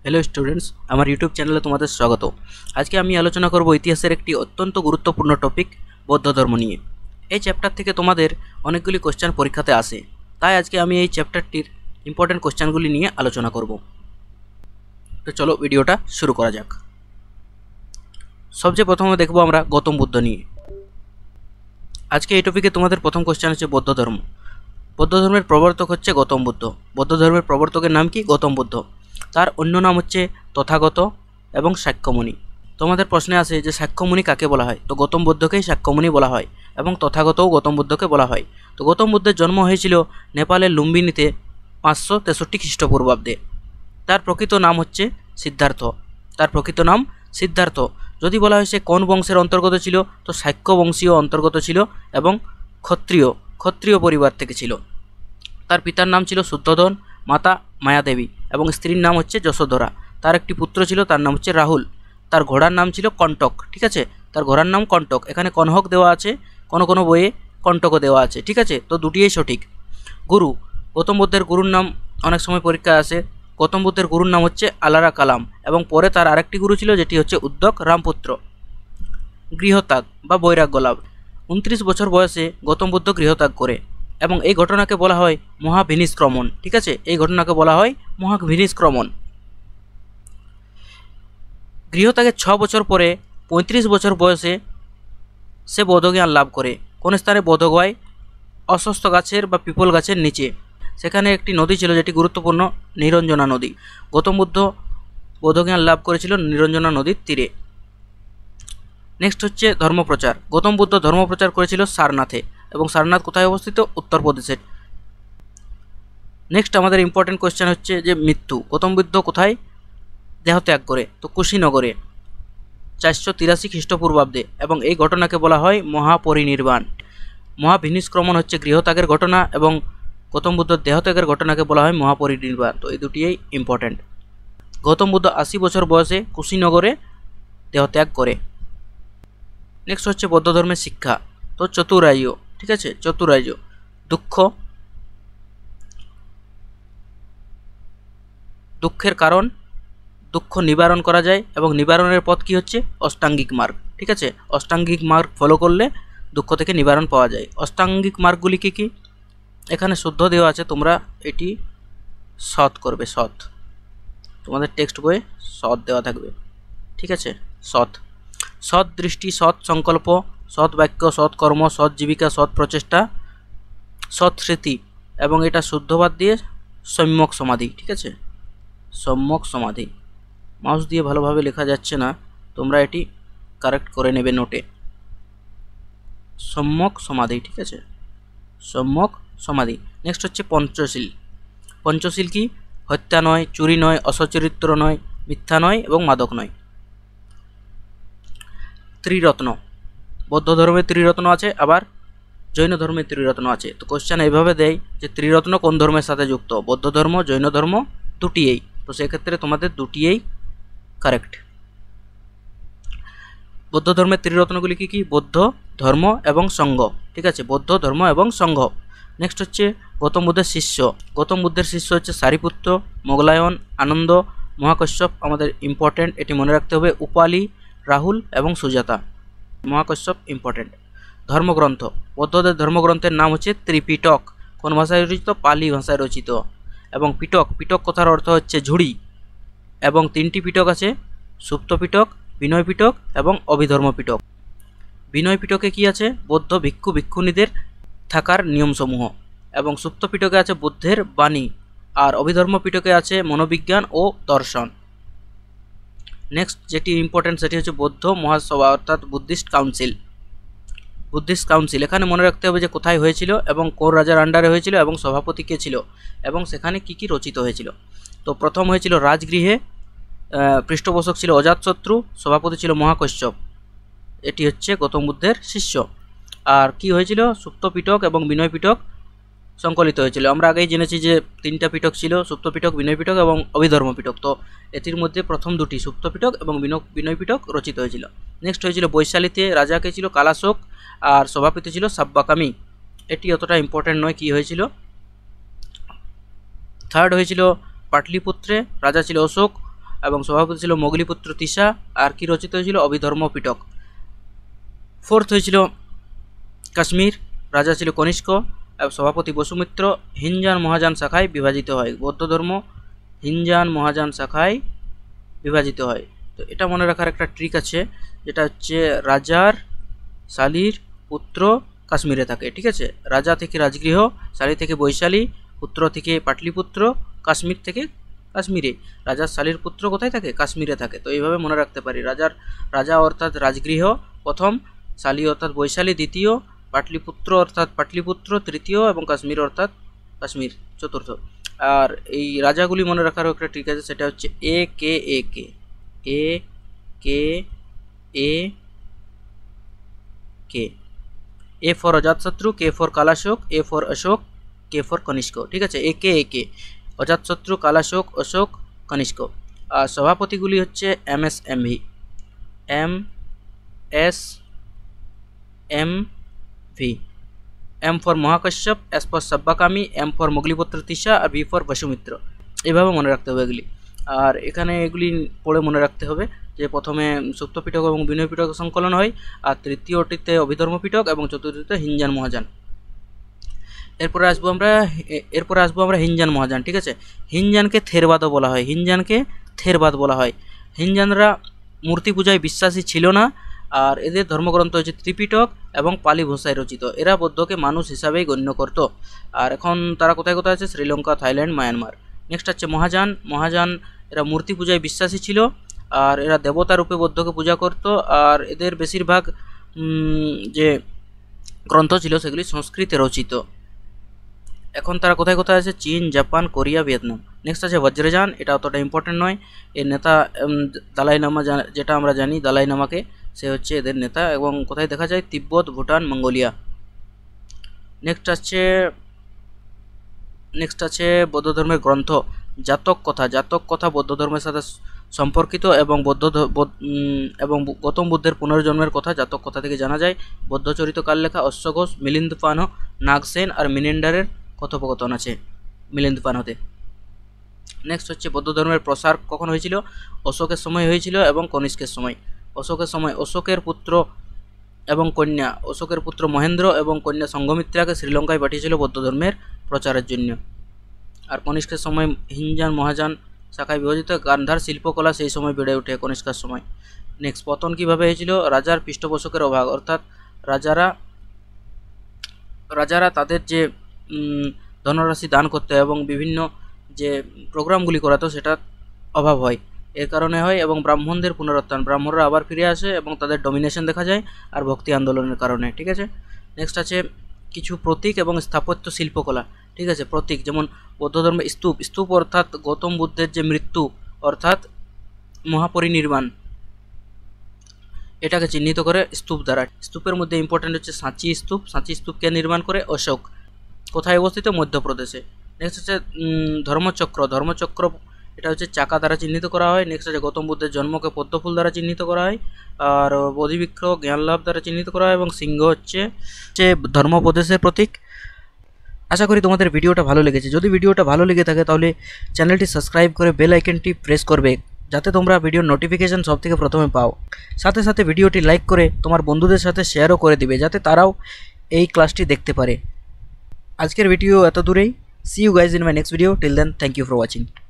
Hello students, আমার YouTube চ্যানেলে তোমাদের স্বাগত। আজকে আমি আলোচনা করব ইতিহাসের একটি অত্যন্ত গুরুত্বপূর্ণ টপিক, বৌদ্ধ ধর্ম নিয়ে। এই চ্যাপ্টার থেকে তোমাদের অনেকগুলি কোশ্চেন পরীক্ষাতে আসে, তাই আজকে আমি এই চ্যাপ্টারটির ইম্পর্টেন্ট কোশ্চেনগুলি নিয়ে আলোচনা করব। তো চলো ভিডিওটা শুরু করা যাক। সবচেয়ে প্রথমে দেখব আমরা গৌতম বুদ্ধ নিয়ে। আজকে এই টপিকে তোমাদের প্রথম কোশ্চেন হচ্ছে বৌদ্ধ ধর্ম। বৌদ্ধ ধর্মের প্রবর্তক হচ্ছে গৌতম বুদ্ধ। বৌদ্ধ ধর্মের প্রবর্তকের নাম কি? গৌতম বুদ্ধ। তার অন্য নাম হচ্ছে তথাগত এবং সাক্ষ্যমুনি। তোমাদের প্রশ্নে আসে যে সাক্ষ্যমুনি কাকে বলা হয়, তো গৌতম বুদ্ধকেই সাক্ষ্যমুনি বলা হয় এবং তথাগতও গৌতম বুদ্ধকে বলা হয়। তো গৌতম বুদ্ধের জন্ম হয়েছিল নেপালের লুম্বিনীতে 563 খ্রিস্টপূর্বাব্দে। তার প্রকৃত নাম হচ্ছে সিদ্ধার্থ। তার প্রকৃত নাম সিদ্ধার্থ। যদি বলা হয় সে কোন বংশের অন্তর্গত ছিল, তো শাক্য বংশীয় অন্তর্গত ছিল এবং ক্ষত্রিয় পরিবার থেকে ছিল। তার পিতার নাম ছিল শুদ্ধোধন, মাতা মায়াদেবী এবং স্ত্রীর নাম হচ্ছে যশোধরা। তার একটি পুত্র ছিল, তার নাম হচ্ছে রাহুল। তার ঘোড়ার নাম ছিল কণ্টক। ঠিক আছে, তার ঘোড়ার নাম কণ্টক। এখানে কনহক দেওয়া আছে, কোনো কোনো বইয়ে কণ্টকও দেওয়া আছে। ঠিক আছে, তো দুটিই সঠিক। গুরু, গৌতম বুদ্ধের গুরুর নাম অনেক সময় পরীক্ষায় আসে। গৌতম বুদ্ধের গুরুর নাম হচ্ছে আলারা কালাম এবং পরে তার আরেকটি গুরু ছিল যেটি হচ্ছে উদ্যোগ রামপুত্র। গৃহত্যাগ বা বৈরাগ্য লাভ। 29 বছর বয়সে গৌতম বুদ্ধ গৃহত্যাগ করে এবং এই ঘটনাকে বলা হয় মহাভিনিষ্ক্রমণ। ঠিক আছে, এই ঘটনাকে বলা হয় মহাভিনিষ্ক্রমণ। গৃহত্যাগের 6 বছর পরে 35 বছর বয়সে সে বোধজ্ঞান লাভ করে। কোন স্থানে? বোধগয়ায় অশ্বত্থ গাছের বা পিপল গাছের নিচে। সেখানে একটি নদী ছিল যেটি গুরুত্বপূর্ণ, নিরঞ্জনা নদী। গৌতম বুদ্ধ বোধজ্ঞান লাভ করেছিল নিরঞ্জনা নদীর তীরে। নেক্সট হচ্ছে ধর্মপ্রচার। গৌতম বুদ্ধ ধর্মপ্রচার করেছিল সারনাথে এবং সারনাথ কোথায় অবস্থিত? উত্তরপ্রদেশে। নেক্সট আমাদের ইম্পর্টেন্ট কোয়েশ্চেন হচ্ছে যে মৃত্যু। গৌতম বুদ্ধ কোথায় দেহত্যাগ করে? তো কুশীনগরে 483 খ্রিস্টপূর্বাব্দে এবং এই ঘটনাকে বলা হয় মহাপরিনির্বাণ। মহাভিনিষ্ক্রমণ হচ্ছে গৃহত্যাগের ঘটনা এবং গৌতম বুদ্ধর দেহত্যাগের ঘটনাকে বলা হয় মহাপরিনির্বাণ। তো এই দুটিই ইম্পর্টেন্ট। গৌতম বুদ্ধ 80 বছর বয়সে কুশীনগরে দেহত্যাগ করে। নেক্সট হচ্ছে বৌদ্ধ ধর্মের শিক্ষা। তো চতুরার্য। ঠিক আছে, চতুরার্য। দুঃখের কারণ, দুঃখ নিবারণ করা যায় এবং নিবারণের পথ কি হচ্ছে? অষ্টাঙ্গিক মার্গ। ঠিক আছে, অষ্টাঙ্গিক মার্গ ফলো করলে দুঃখ থেকে নিবারণ পাওয়া যায়। অষ্টাঙ্গিক মার্গগুলি কী কী? এখানে শুদ্ধ দেওয়া আছে, তোমরা এটি সৎ করবে। সৎ, তোমাদের টেক্সট বইয়ে সৎ দেওয়া থাকবে। ঠিক আছে, সৎ। সৎ দৃষ্টি, সৎ সংকল্প, সৎ বাক্য, সৎ কর্ম, সৎ জীবিকা, সৎ প্রচেষ্টা, সৎ স্মৃতি এবং এটা শুদ্ধবাদ দিয়ে সম্যক সমাধি। ঠিক আছে, সম্যক সমাধি। মাউস দিয়ে ভালোভাবে লেখা যাচ্ছে না, তোমরা এটি কারেক্ট করে নেবে নোটে। সম্যক সমাধি। ঠিক আছে, সম্যক সমাধি। নেক্সট হচ্ছে পঞ্চশীল। পঞ্চশীল কি? হত্যা নয়, চুরি নয়, অসচরিত্র নয়, মিথ্যা নয় এবং মাদক নয়। ত্রিরত্ন। বৌদ্ধ ধর্মের ত্রিরত্ন আছে, আবার জৈন ধর্মের ত্রিরত্ন আছে। তো কোশ্চেন এইভাবে দেয় যে ত্রিরত্ন কোন ধর্মের সাথে যুক্ত? বৌদ্ধ ধর্ম, জৈন ধর্ম, দুটিয়েই। তো সেক্ষেত্রে তোমাদের দুটিয়েই কারেক্ট। বৌদ্ধ ধর্মের ত্রিরত্নগুলি কী কী? বৌদ্ধ ধর্ম এবং সংঘ। ঠিক আছে, বৌদ্ধ ধর্ম এবং সংঘ। নেক্সট হচ্ছে গৌতম বুদ্ধের শিষ্য। গৌতম বুদ্ধের শিষ্য হচ্ছে সারিপুত্র, মোগলায়ন, আনন্দ, মহাকশ্যপ। আমাদের ইম্পর্টেন্ট, এটি মনে রাখতে হবে। উপালি, রাহুল এবং সুজাতা। মহাকশ্যপ ইম্পর্টেন্ট। ধর্মগ্রন্থ। বৌদ্ধদের ধর্মগ্রন্থের নাম হচ্ছে ত্রিপিটক। কোন ভাষায় রচিত? পালি ভাষায় রচিত। এবং পিটক, পিটক কথার অর্থ হচ্ছে ঝুড়ি। এবং 3টি পিটক আছে, সুপ্ত পিটক, বিনয় পিটক এবং অভিধর্ম পিটক। বিনয় পিটকে কি আছে? বৌদ্ধ ভিক্ষু ভিক্ষুণীদের থাকার নিয়মসমূহ। এবং সুপ্ত পিটকে আছে বুদ্ধের বাণী। আর অভিধর্ম পিটকে আছে মনোবিজ্ঞান ও দর্শন। নেক্সট যেটি ইম্পর্টেন্ট সেটি হচ্ছে বৌদ্ধ মহাসভা অর্থাৎ বুদ্ধিস্ট কাউন্সিল। বুদ্ধিস্ট কাউন্সিল, এখানে মনে রাখতে হবে যে কোথায় হয়েছিল এবং কোন রাজার আন্ডারে হয়েছিল এবং সভাপতি কে ছিল এবং সেখানে কি কি রচিত হয়েছিল। তো প্রথম হয়েছিল রাজগৃহে, পৃষ্ঠপোষক ছিল অজাতশত্রু, সভাপতি ছিল মহাকশ্যপ। এটি হচ্ছে গৌতম বুদ্ধের শিষ্য। আর কি হয়েছিল? সুপ্ত পিটক এবং বিনয় পিটক সংকলিত হয়েছিল। আমরা আগেই জেনেছি যে 3টা পিটক ছিল, সুপ্ত পিটক, বিনয় পিটক এবং অভিধর্ম পিটক। তো এটির মধ্যে প্রথম দুটি সুপ্ত পিটক এবং বিনয় পিটক রচিত হয়েছিল। নেক্সট হয়েছিল বৈশালীতে, রাজা কে ছিল? কালাশোক আর সভাপতি ছিল সাব্বাকামি। এটি অতটা ইম্পর্টেন্ট নয় কি হয়েছিল। থার্ড হয়েছিল পাটলিপুত্রে, রাজা ছিল অশোক এবং সভাপতি ছিল মোগলিপুত্র তিসা। আর কি রচিত হয়েছিল? অভিধর্ম পিটক। ফোর্থ হয়েছিল কাশ্মীর, রাজা ছিল কনিষ্ক এবং সভাপতি বসুমিত্র। হিনজান মহাযান শাখায় বিভাজিত হয়। বৌদ্ধ ধর্ম হিনজান মহাযান শাখায় বিভাজিত হয়। তো এটা মনে রাখার একটা ট্রিক আছে, যেটা হচ্ছে রাজার শালীর পুত্র কাশ্মীরে থাকে। ঠিক আছে, রাজা থেকে রাজগৃহ, শালী থেকে বৈশালী, পুত্র থেকে পাটলিপুত্র, কাশ্মীর থেকে কাশ্মীরে। রাজার শালীর পুত্র কোথায় থাকে? কাশ্মীরে থাকে। তো এইভাবে মনে রাখতে পারি, রাজা অর্থাৎ রাজগৃহ প্রথম, শালী অর্থাৎ বৈশালী দ্বিতীয়, পাটলিপুত্র অর্থাৎ পাটলিপুত্র তৃতীয় এবং কাশ্মীর অর্থাৎ কাশ্মীর চতুর্থ। আর এই রাজাগুলি মনে রাখারও একটা ট্রিক আছে, সেটা হচ্ছে A K A K A K A K. A for Ajatashatru, K for Kalashok, A for Ashok, K for Kanishka. ঠিক আছে, এ কে অজাতশত্রু, কালাশোক, অশোক, কনিষ্ক। আর সভাপতিগুলি হচ্ছে MS MV, MS MV। M for Mahakashyap, S for Sabbakami, M for Moggaliputta Tissa আর V ফর বসুমিত্র। এভাবে মনে রাখতে হবে এগুলি। আর এখানে এগুলি পড়ে মনে রাখতে হবে যে প্রথমে সুপ্ত পিটক এবং বিনয় পিটক সংকলন হয়, আর তৃতীয়টিতে অভিধর্ম পিটক এবং চতুর্থীতে হিনজান মহাযান। এরপরে আসবো আমরা হিনজান মহাযান। ঠিক আছে, হিনজানকে থেরবাদও বলা হয়, হিনজানকে থেরবাদ বলা হয়। হিনজানরা মূর্তি পূজায় বিশ্বাসী ছিল না, আর এদের ধর্মগ্রন্থ হচ্ছে ত্রিপিটক এবং পালি ভাষায় রচিত। এরা বৌদ্ধকে মানুষ হিসাবেই গণ্য করত। আর এখন তারা কোথায় কোথায় আছে? Sri Lanka, Thailand, Myanmar. নেক্সট হচ্ছে মহাযান। এরা মূর্তি পূজায় বিশ্বাসী ছিল, আর এরা দেবতা রূপে বৌদ্ধকে পূজা করত। আর এদের বেশিরভাগ যে গ্রন্থ ছিল সেগুলি সংস্কৃতে রচিত। এখন তারা কোথায় কোথায় আছে? চীন, জাপান, কোরিয়া, ভিয়েতনাম। নেক্সট আছে বজ্রযান। এটা অতটা ইম্পর্টেন্ট নয়। এর নেতা দালাই লামা, যেটা আমরা জানি দালাই লামাকে, সে হচ্ছে এদের নেতা। এবং কোথায় দেখা যায়? তিব্বত, ভুটান, মঙ্গোলিয়া। নেক্সট আছে বৌদ্ধ ধর্মের গ্রন্থ জাতক কথা বৌদ্ধ ধর্মের সাথে সম্পর্কিত এবং গৌতম বুদ্ধের পুনর্জন্মের কথা জাতক কথা থেকে জানা যায়। বৌদ্ধচরিত কাল লেখা অশ্বঘোষ, মিলিন্দ পানহ, নাগসেন আর মিনেন্ডারের কথোপকথন আছে মিলিন্দ পানহতে। নেক্সট হচ্ছে বৌদ্ধ ধর্মের প্রসার কখন হয়েছিল? অশোকের সময় হয়েছিল এবং কনিষ্কের সময়। অশোকের পুত্র মহেন্দ্র এবং কন্যা সঙ্ঘমিত্রাকে শ্রীলঙ্কায় পাঠিয়েছিল বৌদ্ধ ধর্মের প্রচারের জন্য। আর কনিষ্কের সময় হিনজান মহাযান শাখায় বিভাজিত। গান্ধার শিল্পকলা সেই সময় বেড়ে ওঠে কনিষ্কার সময়। নেক্সট পতন কীভাবে হয়েছিল? রাজার পৃষ্ঠপোষকের অভাব, অর্থাৎ রাজারা তাদের যে ধনরাশি দান করতে এবং বিভিন্ন যে প্রোগ্রামগুলি করাতো সেটার অভাব হয়, এর কারণে হয়। এবং ব্রাহ্মণদের পুনরুত্থান, ব্রাহ্মণরা আবার ফিরে আসে এবং তাদের ডমিনেশন দেখা যায় আর ভক্তি আন্দোলনের কারণে। ঠিক আছে, নেক্সট আছে কিছু প্রতীক এবং স্থাপত্য শিল্পকলা। ঠিক আছে, প্রতীক যেমন বৌদ্ধ ধর্মে স্তূপ অর্থাৎ গৌতম বুদ্ধের যে মৃত্যু অর্থাৎ মহাপরিনির্বাণ, এটাকে চিহ্নিত করে স্তূপ দ্বারা। স্তূপের মধ্যে ইম্পর্টেন্ট হচ্ছে সাঁচি স্তূপকে নির্মাণ করে অশোক। কোথায় অবস্থিত? মধ্যপ্রদেশে। নেক্সট হচ্ছে ধর্মচক্র, এটা হচ্ছে চাকা দ্বারা চিহ্নিত করা হয়। নেক্সট হচ্ছে গৌতম বুদ্ধের জন্মকে পদ্মফুল দ্বারা চিহ্নিত করা হয়, আর বোধিবৃক্ষ জ্ঞানলাভ দ্বারা চিহ্নিত করা হয়, এবং সিংহ হচ্ছে ধর্মোপদেশের প্রতীক। আশা করি তোমাদের ভিডিওটা ভালো লেগেছে। যদি ভিডিওটা ভালো লেগে থাকে তাহলে চ্যানেলটি সাবস্ক্রাইব করে বেল আইকনটি প্রেস করবে, যাতে তোমরা ভিডিওর নোটিফিকেশান সবথেকে প্রথমে পাও। সাথে সাথে ভিডিওটি লাইক করে তোমার বন্ধুদের সাথে শেয়ারও করে দিবে, যাতে তারাও এই ক্লাসটি দেখতে পারে। আজকের ভিডিও এত দূরেই। See you guys in my next video. Till then, thank you for watching.